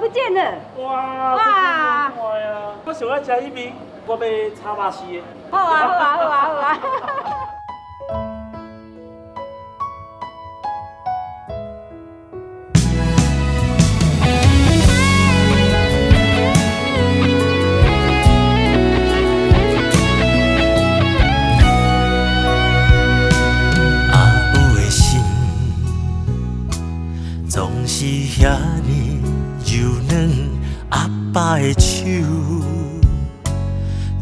不见了。哇！哇！哇呀！我想要吃迄味，我要炒肉丝的。好啊，好啊，好啊，好啊。总是遐尼柔软，阿爸的手，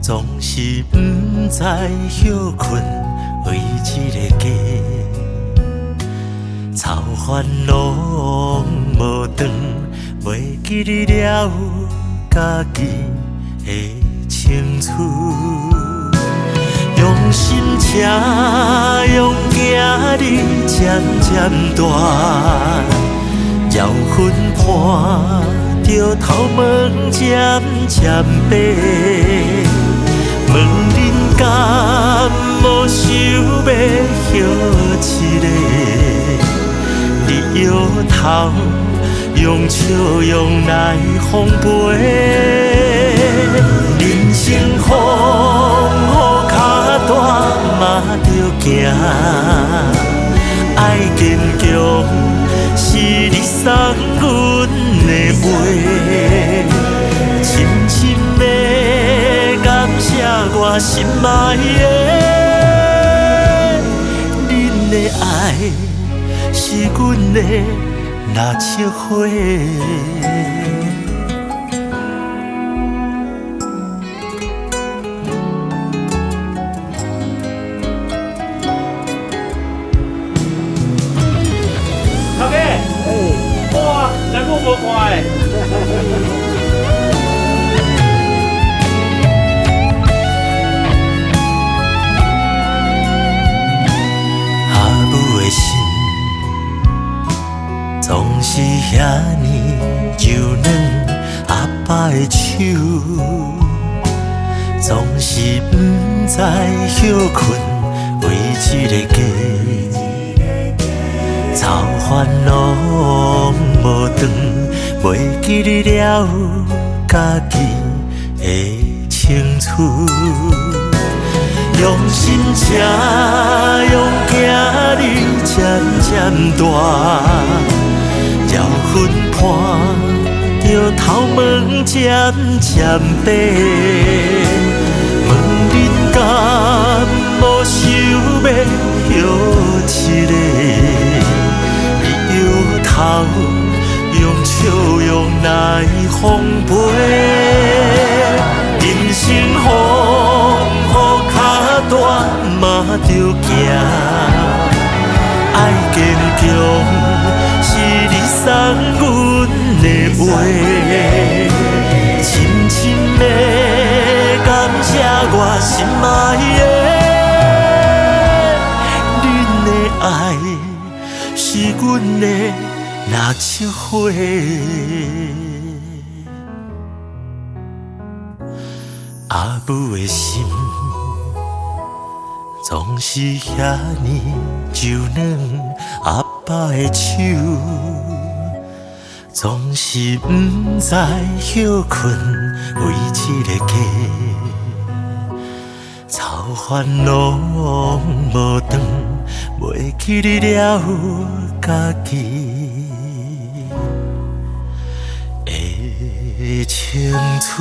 总是不知休困为一个家，操烦恼无长，袂记哩了家己的青春。用心车，用行日渐渐大。摇魂伴着头毛渐渐白，问人敢无想要许一个？你摇头，用笑容来奉陪。人生风雨脚大嘛着行，爱坚强。是你送阮的话，深深的感谢我心爱的，恁的爱是阮的蜡烛花。人讲无看的。阿母的心总是遐尼柔软，阿爸的手总是不知休困为一个家。操烦恼无长，袂记哩了家己的青春。用心车，用行日渐渐大，摇魂伴着头毛渐渐白。问人敢无想要许一个？头用笑容来奉陪，人生风雨脚大嘛着行，爱坚强是你送阮的话，深深的感谢我心爱的，恁的爱是阮的蜡烛花，阿母的心总是遐尼柔软，阿爸的手总是不知休困为一个家，操烦恼无长，袂记哩了家己的青春。